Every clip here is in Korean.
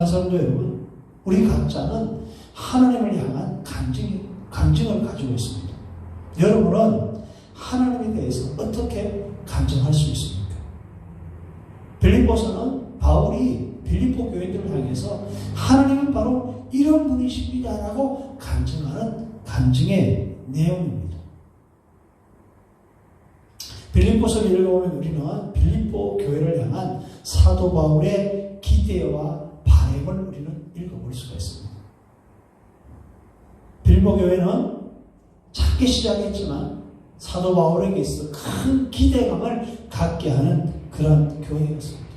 성도 여러분, 우리 각자는 하나님을 향한 간증을 가지고 있습니다. 여러분은 하나님에 대해서 어떻게 간증할 수 있습니까? 빌립보서는 바울이 빌립보 교인들을 향해서 하나님은 바로 이런 분이십니다라고 간증하는 간증의 내용입니다. 빌립보서를 읽어보면 우리는 빌립보 교회를 향한 사도 바울의 기대와 바람을 우리는 읽어볼 수가 있습니다. 빌립보 교회는 작게 시작했지만 사도 바울에게 있어 큰 기대감을 갖게 하는 그런 교회였습니다.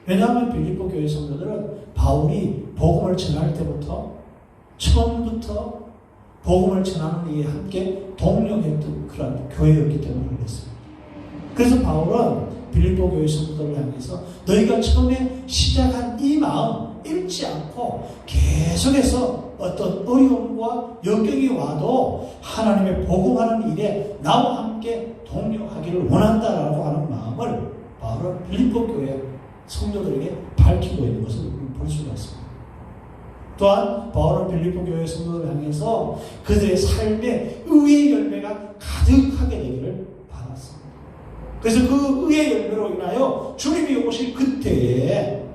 왜냐하면 빌립보 교회 성도들은 바울이 복음을 전할 때부터 처음부터 복음을 전하는 일에 함께 동력했던 그런 교회였기 때문에 그랬습니다. 그래서 바울은 빌립보 교회 성도들을 향해서 너희가 처음에 시작한 이 마음 잃지 않고 계속해서 어떤 어려움과 역경이 와도 하나님의 복음하는 일에 나와 함께 동력하기를 원한다라고 하는 마음을 바울은 빌립보 교회 성도들에게 밝히고 있는 것을 볼 수가 있습니다. 또한 바울은 빌립보 교회 성도들을 향해서 그들의 삶에 의의 열매가 가득하게 되기를 바랐습니다. 그래서 그 의의 열매로 인하여 주님이 오실 그때에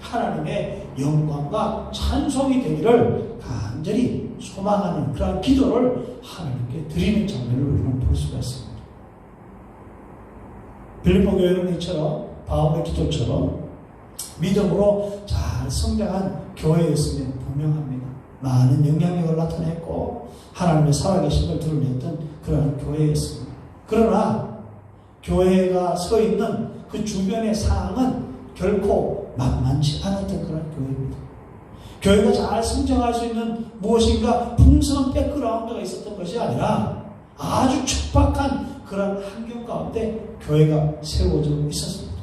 하나님의 영광과 찬송이 되기를 간절히 소망하는 그런 기도를 하나님께 드리는 장면을 우리는 볼 수가 있습니다. 빌립보 교회는 이처럼 바울의 기도처럼 믿음으로 잘 성장한 교회였음에 분명합니다. 많은 영향력을 나타냈고 하나님의 살아계심을 드러냈던 그런 교회였습니다. 그러나 교회가 서 있는 그 주변의 상황은 결코 만만치 않았던 그런 교회입니다. 교회가 잘 성장할 수 있는 무엇인가 풍성한 백그라운드가 있었던 것이 아니라 아주 척박한 그런 환경 가운데 교회가 세워져 있었습니다.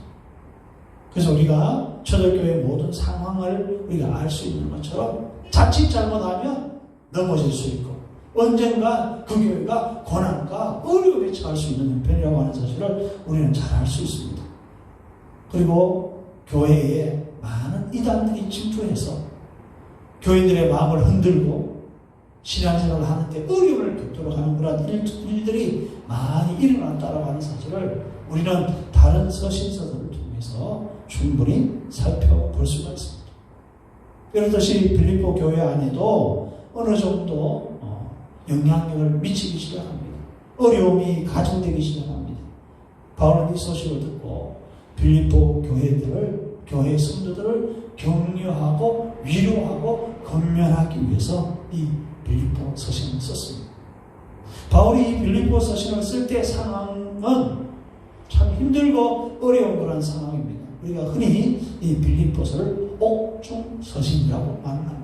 그래서 우리가 초대교회의 모든 상황을 우리가 알 수 있는 것처럼 자칫 잘못하면 넘어질 수 있고 언젠가 그 교회가 고난과 어려움에 처할 수 있는 형편이라고 하는 사실을 우리는 잘 알 수 있습니다. 그리고 교회에 많은 이단들이 침투해서 교인들의 마음을 흔들고 신앙생활을 하는데 어려움을 겪도록 하는 그런 일들이 많이 일어났다고 하는 사실을 우리는 다른 서신서들을 통해서 충분히 살펴볼 수가 있습니다. 그렇듯이 빌립보 교회 안에도 어느 정도 영향력을 미치기 시작합니다. 어려움이 가중되기 시작합니다. 바울은 이 소식을 듣고 빌립보 교회 성도들을 격려하고 위로하고 건면하기 위해서 이 빌립보 서신을 썼습니다. 바울이 이 빌립보 서신을 쓸 때 상황은 참 힘들고 어려운 그런 상황입니다. 우리가 흔히 이 빌립보서를 옥중 서신이라고 말합니다.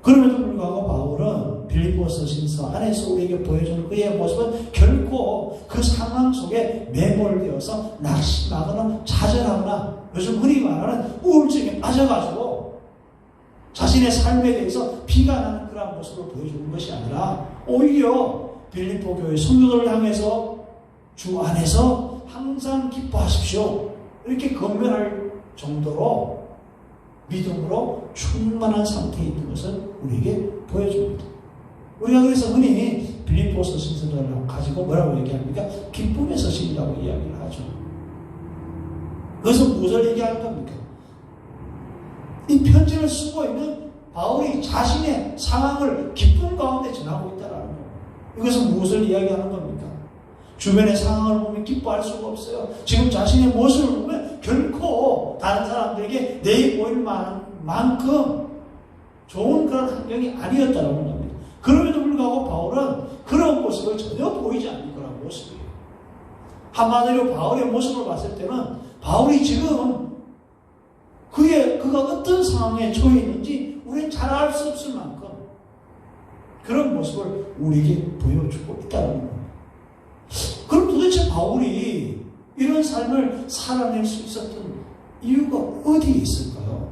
그럼에도 불구하고 바울은 빌립보 서신서 안에서 우리에게 보여주는 그의 모습은 결코 그 상황 속에 매몰되어서 낙심하거나 좌절하거나 요즘 흔히 말하는 우울증에 빠져가지고 자신의 삶에 대해서 비관하는 그런 모습을 보여주는 것이 아니라 오히려 빌립보 교회 성도들을 향해서 주 안에서 항상 기뻐하십시오 이렇게 건면할 정도로 믿음으로 충만한 상태에 있는 것을 우리에게 보여줍니다. 우리가 그래서 흔히 빌립보 서신서를 가지고 뭐라고 얘기합니까? 기쁨의 서신이라고 이야기를 하죠. 그것은 무엇을 얘기하는 겁니까? 이 편지를 쓰고 있는 바울이 자신의 상황을 기쁨 가운데 전하고 있다는 거예요. 이것은 무엇을 이야기하는 겁니까? 주변의 상황을 보면 기뻐할 수가 없어요. 지금 자신의 모습을 보면 결코 다른 사람들에게 내일 보일 만큼 좋은 그런 환경이 아니었다라고 합니다. 그럼에도 불구하고 바울은 그런 모습을 전혀 보이지 않는 그런 모습이에요. 한마디로 바울의 모습을 봤을 때는 바울이 지금 그가 어떤 상황에 처해 있는지 우리는 잘 알 수 없을 만큼 그런 모습을 우리에게 보여주고 있다는 겁니다. 그럼 도대체 바울이 이런 삶을 살아낼 수 있었던 이유가 어디에 있을까요?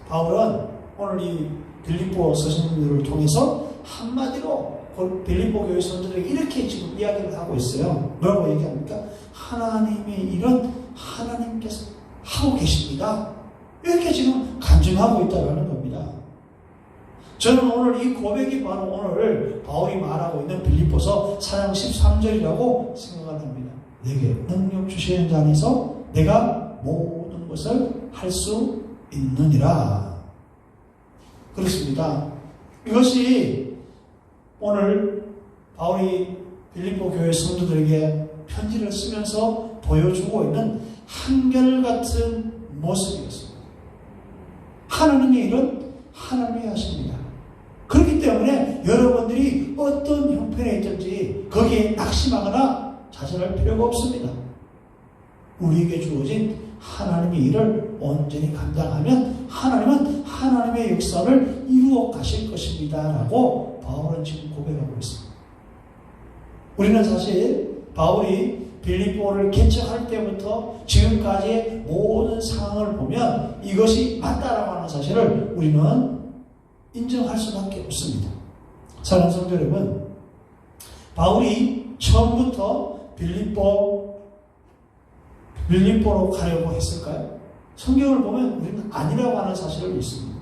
바울은 오늘 이 빌립보 서신들을 통해서 한마디로 빌립보 교회 성도들에게 이렇게 지금 이야기를 하고 있어요. 뭐라고 얘기합니까? 하나님의 이런 하나님께서 하고 계십니다. 이렇게 지금 간증하고 있다는 겁니다. 저는 오늘 이 고백이 바로 오늘 바울이 말하고 있는 빌립보서 4장 13절이라고 생각을 합니다. 내게 능력 주시는 자 안에서 내가 모든 것을 할 수 있느니라. 그렇습니다. 이것이 오늘 바울이 빌립보 교회 성도들에게 편지를 쓰면서 보여주고 있는 한결같은 모습이었습니다. 하나님의 일은 하나님이 하십니다. 그렇기 때문에 여러분들이 어떤 형편에 있든지 거기에 낙심하거나 좌절할 필요가 없습니다. 우리에게 주어진 하나님의 일을 온전히 감당하면 하나님은 하나님의 역사를 이루어 가실 것입니다. 라고 바울은 지금 고백하고 있습니다. 우리는 사실 바울이 빌립보를 개척할 때부터 지금까지의 모든 상황을 보면 이것이 맞다라고 하는 사실을 우리는 인정할 수밖에 없습니다. 사랑하는 성도 여러분, 바울이 처음부터 빌립보로 가려고 했을까요? 성경을 보면 우리는 아니라고 하는 사실을 믿습니다.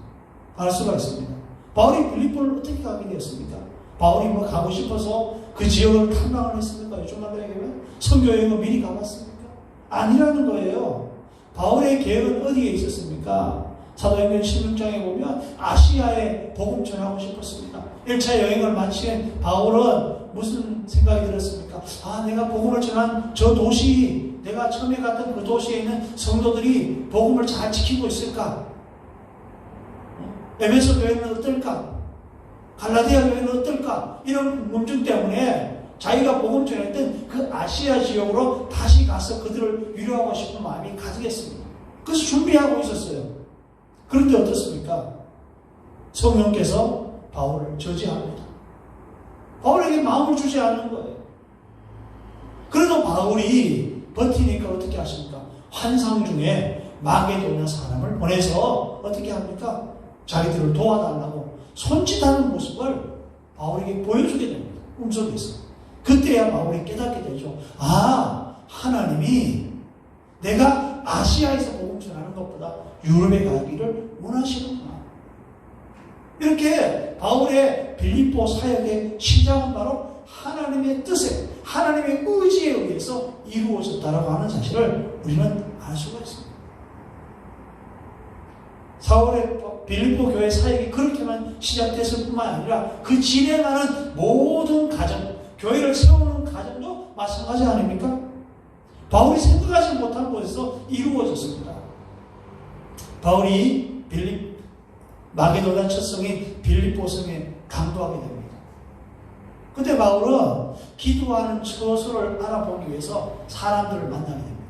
알 수가 있습니다. 바울이 빌립보를 어떻게 가게 되었습니까? 바울이 뭐 가고 싶어서 그 지역을 탐방을 했습니까? 요즘 말로 얘기하면 선교여행을 미리 가봤습니까? 아니라는 거예요. 바울의 계획은 어디에 있었습니까? 사도행전 16장에 보면 아시아에 복음 전하고 싶었습니다. 1차 여행을 마친 바울은 무슨 생각이 들었습니까? 내가 복음을 전한 저 도시, 내가 처음에 갔던 그 도시에 있는 성도들이 복음을 잘 지키고 있을까? 에베소 교회는 어떨까? 갈라디아 교회는 어떨까? 이런 궁금증 때문에 자기가 복음 전했던 그 아시아 지역으로 다시 가서 그들을 위로하고 싶은 마음이 가득했습니다. 그래서 준비하고 있었어요. 그런데 어떻습니까? 성령께서 바울을 저지합니다. 바울에게 마음을 주지 않는 거예요. 그래도 바울이 버티니까 어떻게 하십니까? 환상 중에 마게도냐 사람을 보내서 어떻게 합니까? 자기들을 도와달라고 손짓하는 모습을 바울에게 보여주게 됩니다. 꿈속에서. 그때야 바울이 깨닫게 되죠. 하나님이 내가 아시아에서 복음 전하는 것보다 유럽에 가기를 원하시는구나. 이렇게 바울의 빌립보 사역의 시작은 바로 하나님의 뜻에, 하나님의 의지에 의해서 이루어졌다라고 하는 사실을 우리는 알 수가 있습니다. 사울의 빌립보 교회 사역이 그렇게만 시작됐을 뿐만 아니라 그 진행하는 모든 과정, 교회를 세우는 과정도 마찬가지 아닙니까? 바울이 생각하지 못한 곳에서 이루어졌습니다. 바울이 마게도냐 첫 성인 빌립보 성에 강도하게 됩니다. 그때 바울은 기도하는 처소를 알아보기 위해서 사람들을 만나게 됩니다.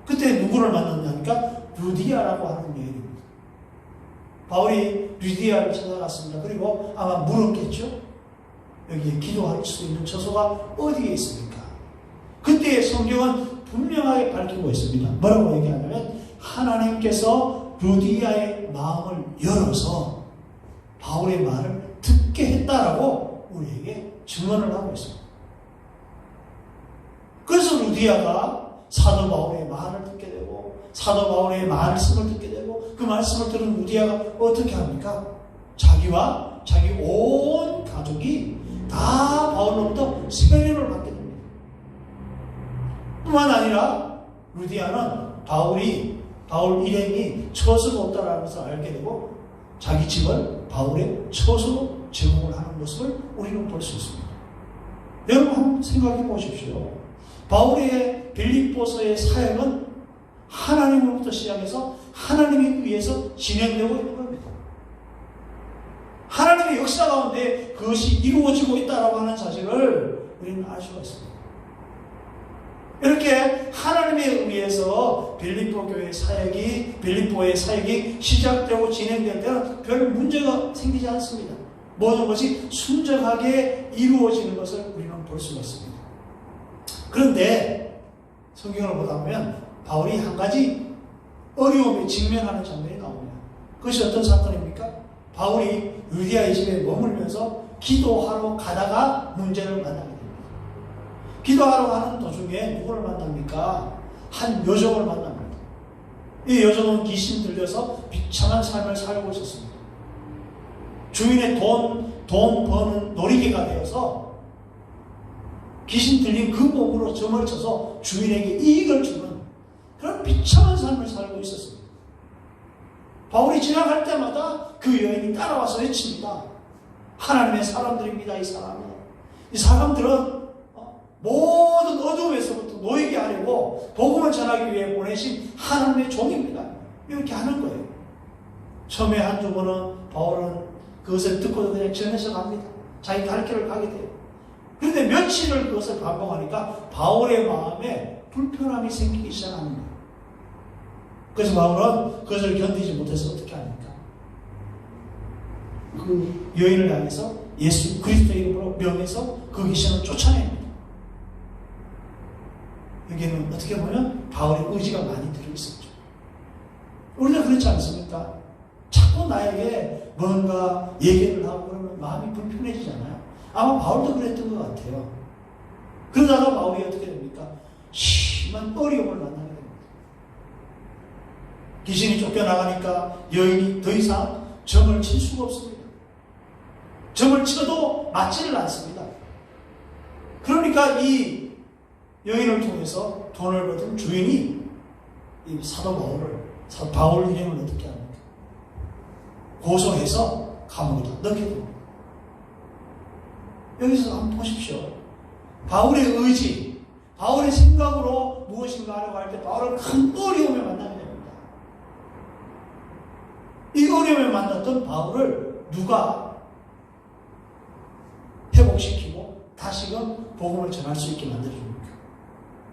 그때 누구를 만났냐니까 루디아라고 하는 여인입니다. 바울이 루디아를 찾아갔습니다. 그리고 아마 물었겠죠. 여기에 기도할 수 있는 처소가 어디에 있습니까? 그때 성경은 분명하게 밝히고 있습니다. 뭐라고 얘기하냐면 하나님께서 루디아의 마음을 열어서 바울의 말을 듣게 했다라고 우리에게 증언을 하고 있습니다. 그래서 루디아가 사도 바울의 말을 듣게 되고 사도 바울의 말씀을 듣게 되고 그 말씀을 들은 루디아가 어떻게 합니까? 자기와 자기 온 가족이 다 바울로부터 세례를 받게 됩니다. 뿐만 아니라 루디아는 바울 일행이 처소가 없다라는 것을 알게 되고 자기 집을 바울의 처소로 제공을 하는 모습을 우리는 볼 수 있습니다. 여러분 한번 생각해 보십시오. 바울의 빌립보서의 사역은 하나님으로부터 시작해서 하나님에 의해서 진행되고 있는 겁니다. 하나님의 역사 가운데 그것이 이루어지고 있다고 하는 사실을 우리는 알 수가 있습니다. 이렇게 하나님에 의해서 빌립보의 사역이 시작되고 진행될 때는 별 문제가 생기지 않습니다. 모든 것이 순정하게 이루어지는 것을 우리는 볼 수가 있습니다. 그런데 성경을 보다 보면 바울이 한 가지 어려움에 직면하는 장면이 나옵니다. 그것이 어떤 사건입니까? 바울이 루디아의 집에 머물면서 기도하러 가다가 문제를 만나게 됩니다. 기도하러 가는 도중에 누구를 만납니까? 한 여종을 만납니다. 이 여종은 귀신 들려서 비참한 삶을 살고 있었습니다. 주인의 돈 버는 놀이개가 되어서 귀신 들린 그 몸으로 점을 쳐서 주인에게 이익을 주는 그런 비참한 삶을 살고 있었습니다. 바울이 지나갈 때마다 그 여인이 따라와서 외칩니다. 하나님의 사람들입니다. 이 사람들은 모든 어둠에서부터 놓이게 하려고 복음을 전하기 위해 보내신 하나님의 종입니다. 이렇게 하는 거예요. 처음에 한두 번은 바울은 그것을 듣고 그냥 전해서 갑니다. 자기 갈 길을 가게 돼요. 그런데 며칠을 그것을 반복하니까 바울의 마음에 불편함이 생기기 시작하는 거예요. 그래서 바울은 그것을 견디지 못해서 어떻게 합니까? 그 여인을 향해서 예수 그리스도 이름으로 명해서 그 귀신을 쫓아냅니다. 여기에는 어떻게 보면 바울의 의지가 많이 들어있었죠. 우리도 그렇지 않습니까? 자꾸 나에게 뭔가 얘기를 하고 그러면 마음이 불편해지잖아요. 아마 바울도 그랬던 것 같아요. 그러다가 바울이 어떻게 됩니까? 심한 어려움을 만나게 됩니다. 귀신이 쫓겨나가니까 여인이 더 이상 점을 칠 수가 없습니다. 점을 치어도 맞지를 않습니다. 그러니까 이 여인을 통해서 돈을 받은 주인이 이 사도 바울 일행을 어떻게 합니까? 고소해서 감옥에다 넣게 됩니다. 여기서 한번 보십시오. 바울의 의지, 바울의 생각으로 무엇인가 하려고 할 때 바울은 큰 어려움에 만나게 됩니다. 이 어려움에 만났던 바울을 누가 회복시키고 다시금 복음을 전할 수 있게 만들어줍니까?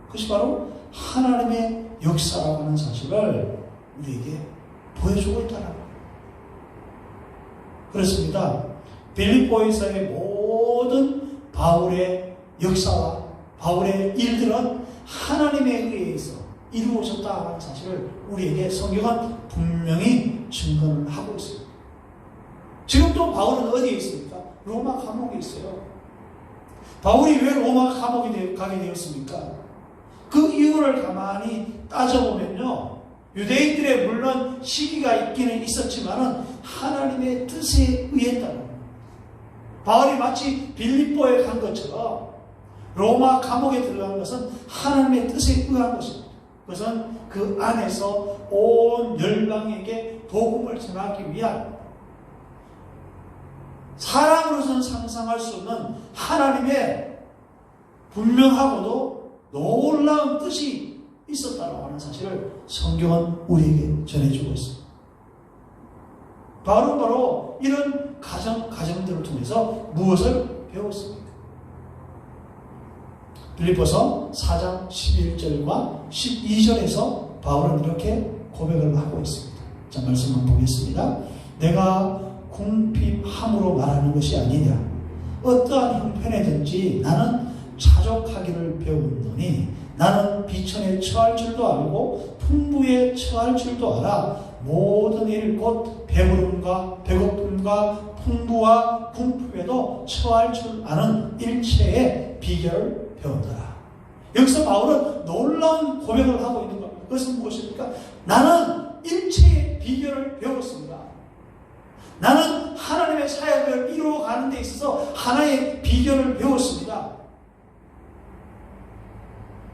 그것이 바로 하나님의 역사라고 하는 사실을 우리에게 보여주고 있다는 거예요. 그렇습니다. 빌립보에서의 모든 바울의 역사와 바울의 일들은 하나님의 의해서 이루어졌다 하는 사실을 우리에게 성경은 분명히 증거를 하고 있습니다. 지금도 바울은 어디에 있습니까? 로마 감옥에 있어요. 바울이 왜 로마 감옥에 가게 되었습니까? 그 이유를 가만히 따져보면요, 유대인들의 물론 시기가 있기는 있었지만은 하나님의 뜻에 의했다는 겁니다. 바울이 마치 빌립보에 간 것처럼 로마 감옥에 들어간 것은 하나님의 뜻에 의한 것입니다. 그것은 그 안에서 온 열방에게 복음을 전하기 위한 사람으로서는 상상할 수 없는 하나님의 분명하고도 놀라운 뜻이 있었다고 하는 사실을 성경은 우리에게 전해주고 있습니다. 바울은 바로 이런 가정들을 통해서 무엇을 배웠습니까? 빌립보서 4장 11절과 12절에서 바울은 이렇게 고백을 하고 있습니다. 자, 말씀 한번 보겠습니다. 내가 궁핍함으로 말하는 것이 아니냐. 어떠한 형편에든지 나는 자족하기를 배웠노니 나는 비천에 처할 줄도 알고 풍부에 처할 줄도 알아. 모든 일 곧 배부름과 배고픔과 풍부와 궁핍에도 처할 줄 아는 일체의 비결을 배웠더라. 여기서 바울은 놀라운 고백을 하고 있는 겁니다. 그것은 무엇입니까? 나는 일체의 비결을 배웠습니다. 나는 하나님의 사역을 이루어가는 데 있어서 하나의 비결을 배웠습니다.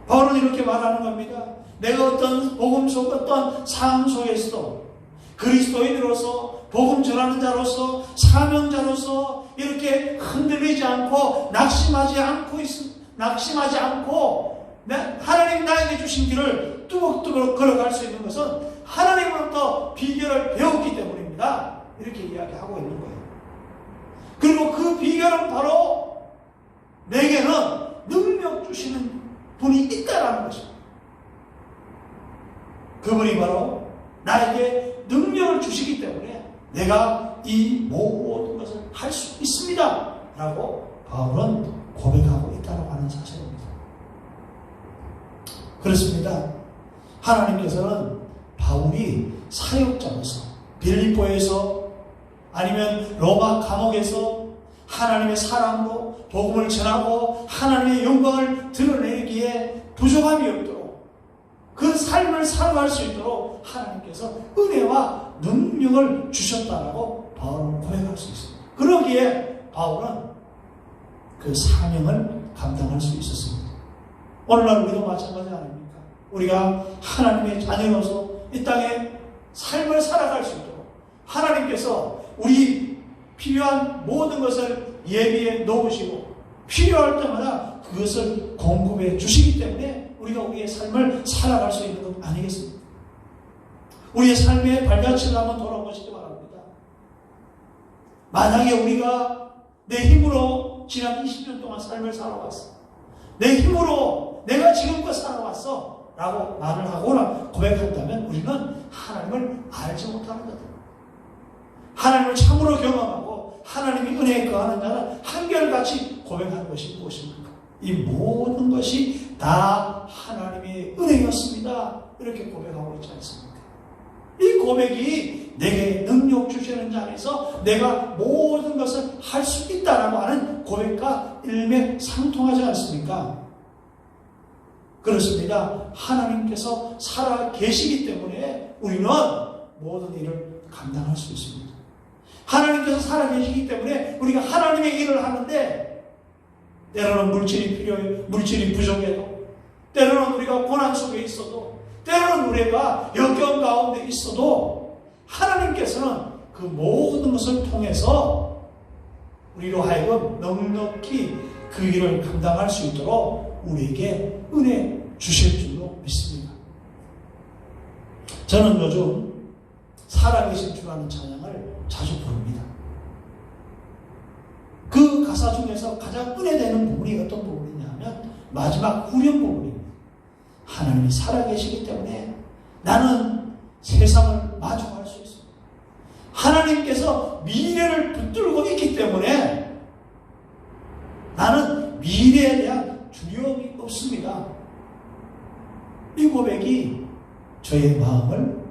바울은 이렇게 말하는 겁니다. 내가 어떤 복음 속 어떤 상황 속에서도 그리스도인으로서 복음 전하는 자로서 사명자로서 이렇게 흔들리지 않고 낙심하지 않고 하나님 나에게 주신 길을 뚜벅뚜벅 걸어갈 수 있는 것은 하나님으로부터 비결을 배웠기 때문입니다. 이렇게 이야기하고 있는 거예요. 그리고 그 비결은 바로 내게는 능력 주시는 분이 있다라는 것입니다. 그분이 바로 나에게 능력을 주시기 때문에 내가 이 모든 것을 할 수 있습니다. 라고 바울은 고백하고 있다고 하는 사실입니다. 그렇습니다. 하나님께서는 바울이 사역자로서 빌립보에서 아니면 로마 감옥에서 하나님의 사랑으로 복음을 전하고 하나님의 영광을 드러내기에 부족함이 없도록 그 삶을 살아갈 수 있도록 하나님께서 은혜와 능력을 주셨다라고 바울은 고백할 수 있습니다. 그러기에 바울은 그 사명을 감당할 수 있었습니다. 오늘날 우리도 마찬가지 아닙니까? 우리가 하나님의 자녀로서 이 땅에 삶을 살아갈 수 있도록 하나님께서 우리 필요한 모든 것을 예비해 놓으시고 필요할 때마다 그것을 공급해 주시기 때문에 우리가 우리의 삶을 살아갈 수 있는 것 아니겠습니까? 우리의 삶의 발자취를 한번 돌아보시기 바랍니다. 만약에 우리가 내 힘으로 지난 20년 동안 삶을 살아왔어. 내 힘으로 내가 지금껏 살아왔어. 라고 말을 하거나 고백한다면 우리는 하나님을 알지 못하는 거다. 하나님을 참으로 경험하고 하나님이 은혜에 거하는 자는 한결같이 고백하는 것이 무엇입니까? 이 모든 것이 다 하나님의 은혜였습니다. 이렇게 고백하고 있지 않습니까? 이 고백이 내게 능력 주시는 자 안에서 내가 모든 것을 할 수 있다라고 하는 고백과 일맥상통하지 않습니까? 그렇습니다. 하나님께서 살아 계시기 때문에 우리는 모든 일을 감당할 수 있습니다. 하나님께서 살아 계시기 때문에 우리가 하나님의 일을 하는데 때로는 물질이 필요해, 물질이 부족해도 때로는 우리가 고난 속에 있어도 때로는 우리가 역경 가운데 있어도 하나님께서는 그 모든 것을 통해서 우리로 하여금 넉넉히 그 일을 감당할 수 있도록 우리에게 은혜 주실 줄로 믿습니다. 저는 요즘 살아계신 주라는 찬양을 자주 부릅니다. 그 가사 중에서 가장 은혜되는 부분이 어떤 부분이냐 하면 마지막 후렴 부분입니다. 하나님이 살아계시기 때문에 나는 세상을 마주할 수 있습니다. 하나님께서 미래를 붙들고 있기 때문에 나는 미래에 대한 두려움이 없습니다. 이 고백이 저의 마음을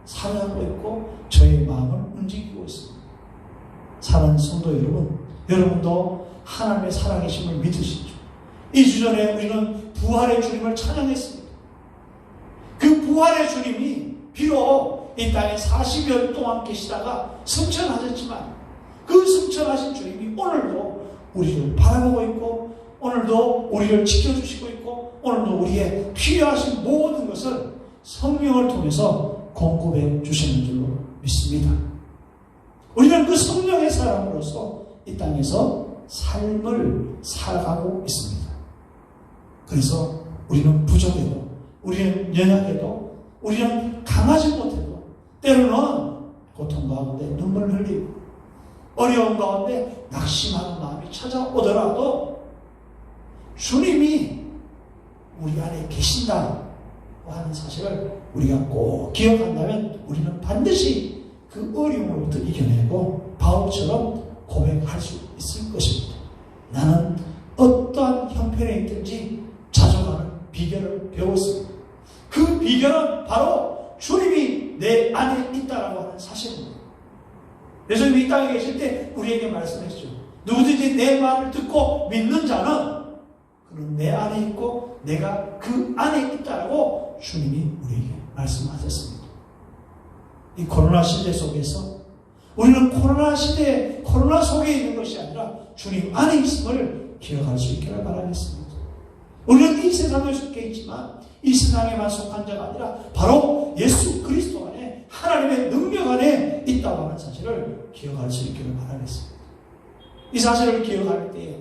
사랑하고 있고 저의 마음을 움직이고 있습니다. 사랑하는 성도 여러분, 여러분도 하나님의 살아계심을 믿으시죠. 이 주전에 우리는 부활의 주님을 찬양했습니다. 그 부활의 주님이 비록 이 땅에 40여 동안 계시다가 승천하셨지만 그 승천하신 주님이 오늘도 우리를 바라보고 있고 오늘도 우리를 지켜주시고 있고 오늘도 우리의 필요하신 모든 것을 성령을 통해서 공급해 주시는 줄로 믿습니다. 우리는 그 성령의 사람으로서 이 땅에서 삶을 살아가고 있습니다. 그래서 우리는 부족해도 우리는 연약해도 우리는 강하지 못해도 때로는 고통 가운데 눈물을 흘리고 어려운 가운데 낙심하는 마음이 찾아오더라도 주님이 우리 안에 계신다고 하는 사실을 우리가 꼭 기억한다면 우리는 반드시 그 어려움으로부터 이겨내고 바울처럼 고백할 수 있을 것입니다. 나는 어떠한 형편에 있든지 자족하는 비결을 배웠습니다. 그 비결은 바로 주님이 내 안에 있다라고 하는 사실입니다. 그래서 이 땅에 계실 때 우리에게 말씀했죠. 누구든지 내 말을 듣고 믿는 자는 그는 내 안에 있고 내가 그 안에 있다라고 주님이 우리에게 말씀하셨습니다. 이 코로나 시대 속에서 우리는 코로나 시대에 코로나 속에 있는 것이 아니라 주님 안에 있음을 기억할 수 있기를 바라겠습니다. 우리는 이 세상에 속해 있지만 이 세상에만 속한 자가 아니라 바로 예수 그리스도 안에 하나님의 능력 안에 있다고 하는 사실을 기억할 수 있기를 바라겠습니다. 이 사실을 기억할 때에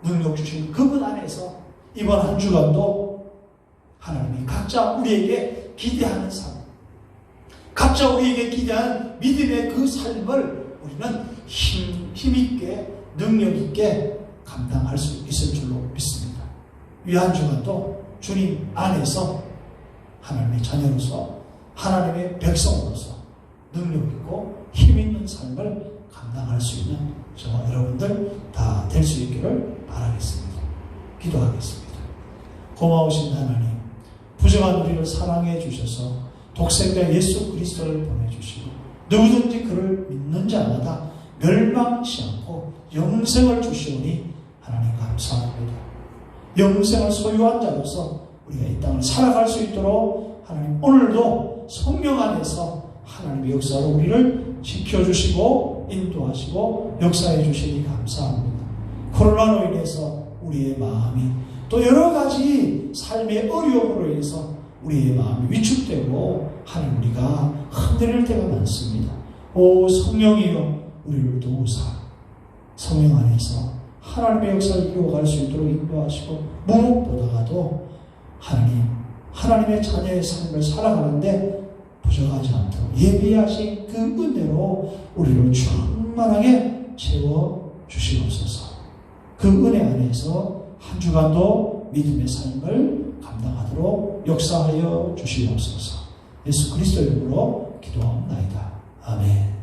능력 주신 그분 안에서 이번 한 주간도 하나님이 각자 우리에게 기대하는 삶, 각자 우리에게 기대하는 믿음의 그 삶을 우리는 힘있게 능력있게 감당할 수 있을 줄로 믿습니다. 이 한 주간도 주님 안에서 하나님의 자녀로서 하나님의 백성으로서 능력있고 힘있는 삶을 감당할 수 있는 저와 여러분들 다 될 수 있기를 바라겠습니다. 기도하겠습니다. 고마우신 하나님, 부정한 우리를 사랑해 주셔서 독생자 예수 그리스도를 보내주시고 누구든지 그를 믿는 자마다 멸망치 않고 영생을 주시오니 하나님 감사합니다. 영생을 소유한 자로서 우리가 이 땅을 살아갈 수 있도록 하나님 오늘도 성령 안에서 하나님의 역사로 우리를 지켜주시고 인도하시고 역사해 주시니 감사합니다. 코로나로 인해서 우리의 마음이 또 여러 가지 삶의 어려움으로 인해서 우리의 마음이 위축되고 하나님 우리가 흔들릴 때가 많습니다. 오 성령이여 우리를 도우사 성령 안에서 하나님의 역사를 이루어갈 수 있도록 인도하시고 무엇보다도 하나님의 자녀의 삶을 살아가는데 부족하지 않도록 예비하신 그 은혜로 우리를 충만하게 채워주시옵소서. 그 은혜 안에서 한 주간도 믿음의 삶을 감당하도록 역사하여 주시옵소서. 예수 그리스도 이름으로 기도합니다. 아멘.